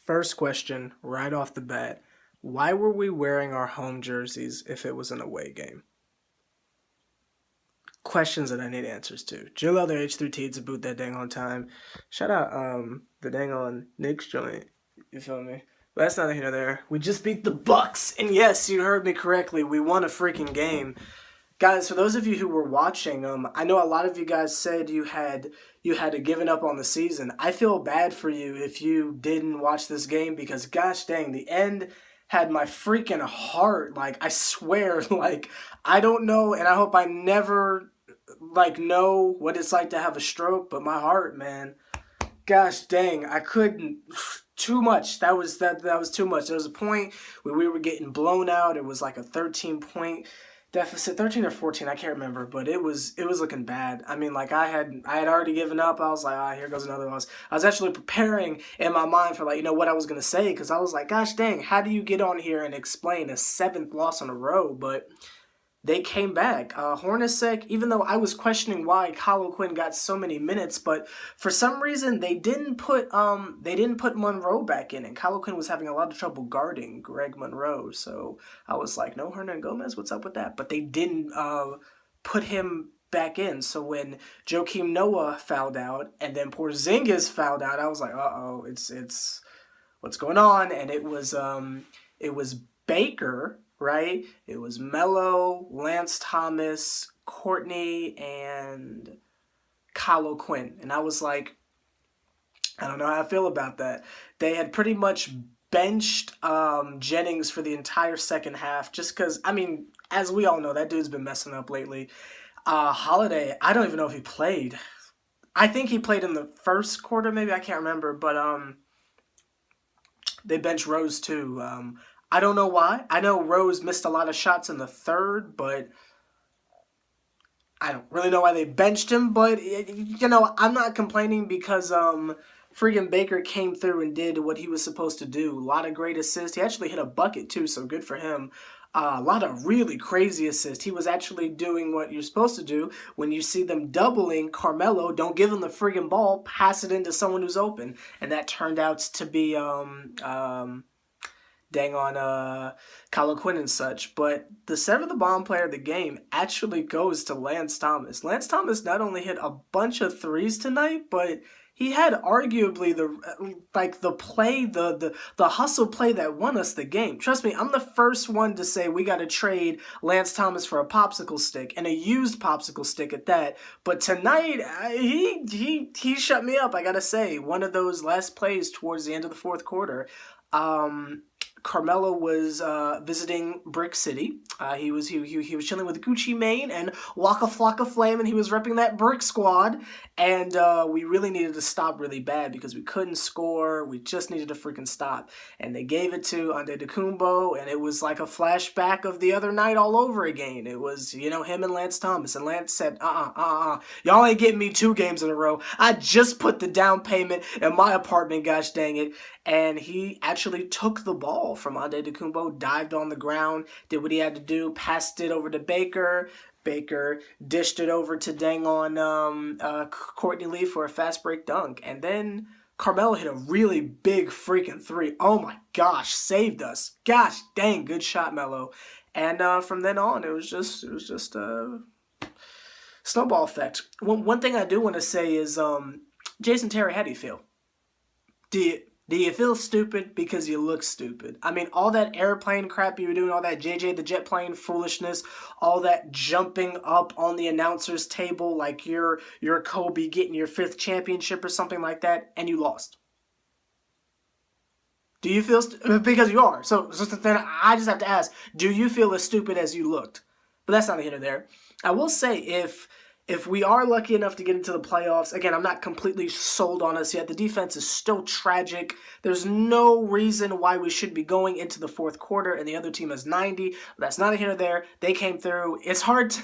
First question, right off the bat. Why were we wearing our home jerseys if it was an away game? Questions that I need answers to. Jill other H+III+T to boot that dang on time. Shout out the dang on Knicks joint. You feel me? But that's neither here nor there. We just beat the Bucks, and yes, you heard me correctly. We won a freaking game. Guys, for those of you who were watching, I know a lot of you guys said you had given up on the season. I feel bad for you if you didn't watch this game because gosh dang, the end had my freaking heart. Like I swear, like I don't know, and I hope I never know what it's like to have a stroke, but my heart, man. Gosh dang, I couldn't. Too much. That was too much. There was a point where we were getting blown out. It was like a 13-point deficit, 13 or 14, I can't remember, but it was looking bad. I mean, like I had already given up. I was like, here goes another loss. I was actually preparing in my mind for what I was gonna say because I was like, gosh dang, how do you get on here and explain a seventh loss in a row? But they came back. Hornacek, even though I was questioning why Kyle Quinn got so many minutes, but for some reason they didn't put Monroe back in, and Kyle Quinn was having a lot of trouble guarding Greg Monroe. So I was like, no Hernan Gomez, what's up with that? But they didn't put him back in. So when Joakim Noah fouled out and then Porzingis fouled out, I was like, it's what's going on? And it was Baker, right? It was Melo, Lance Thomas, Courtney, and Kyle O'Quinn. And I was like, I don't know how I feel about that. They had pretty much benched Jennings for the entire second half just because, I mean, as we all know, that dude's been messing up lately. Holiday, I don't even know if he played. I think he played in the first quarter, maybe. I can't remember. But they benched Rose too. I don't know why. I know Rose missed a lot of shots in the third, but I don't really know why they benched him. But I'm not complaining because freaking Baker came through and did what he was supposed to do. A lot of great assists. He actually hit a bucket too, so good for him. A lot of really crazy assists. He was actually doing what you're supposed to do when you see them doubling Carmelo. Don't give him the friggin' ball. Pass it into someone who's open, and that turned out to be dang on Kyle Quinn and such. But the Sever the Bond player of the game actually goes to Lance Thomas. Lance Thomas not only hit a bunch of threes tonight, but he had arguably the play, the hustle play that won us the game. Trust me, I'm the first one to say we got to trade Lance Thomas for a popsicle stick, and a used popsicle stick at that. But tonight, he shut me up. I gotta say, one of those last plays towards the end of the fourth quarter. Carmelo was visiting Brick City. He was chilling with Gucci Mane and Waka Flocka Flame, and he was repping that Brick Squad. And we really needed to stop really bad because we couldn't score. We just needed to freaking stop. And they gave it to Antetokounmpo, and it was like a flashback of the other night all over again. It was him and Lance Thomas, and Lance said, y'all ain't getting me 2 games in a row. I just put the down payment in my apartment, gosh dang it. And he actually took the ball from Antetokounmpo, dived on the ground, did what he had to do, passed it over to Baker. Baker dished it over to dang on Courtney Lee for a fast break dunk. And then Carmelo hit a really big freaking 3. Oh my gosh, saved us. Gosh dang, good shot, Melo. And from then on, it was just a snowball effect. One thing I do want to say is, Jason Terry, how do you feel? Do you feel stupid because you look stupid? I mean, all that airplane crap you were doing, all that JJ the Jet plane foolishness, all that jumping up on the announcer's table like you're Kobe getting your 5th championship or something like that, and you lost. Do you feel because you are? So then I just have to ask, do you feel as stupid as you looked? But that's not here or there. I will say if we are lucky enough to get into the playoffs, again, I'm not completely sold on us yet. The defense is still tragic. There's no reason why we should be going into the fourth quarter and the other team has 90. That's not here or there. They came through. It's hard to,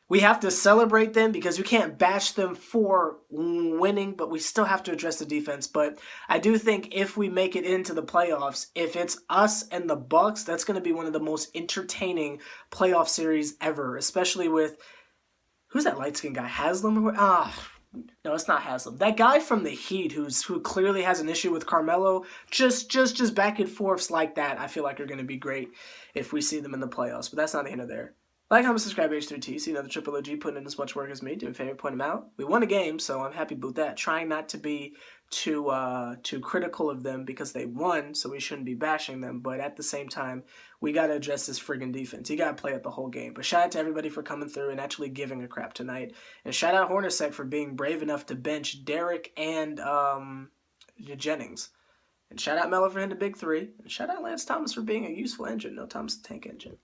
we have to celebrate them because we can't bash them for winning, but we still have to address the defense. But I do think if we make it into the playoffs, if it's us and the Bucks, that's going to be one of the most entertaining playoff series ever, especially with who's that light-skinned guy? Haslam? No, it's not Haslam. That guy from the Heat who clearly has an issue with Carmelo, just back and forths like that, I feel like are going to be great if we see them in the playoffs. But that's not the end of there. Like, comment, subscribe, H+III+T. See another Triple OG putting in as much work as me. Do me a favor, point him out. We won a game, so I'm happy about that. Trying not to be too critical of them because they won, so we shouldn't be bashing them. But at the same time, we got to address this friggin' defense. You got to play it the whole game. But shout out to everybody for coming through and actually giving a crap tonight. And shout out Hornacek for being brave enough to bench Derek and Jennings. And shout out Melo for hitting the big three. And shout out Lance Thomas for being a useful engine. No Thomas the Tank Engine.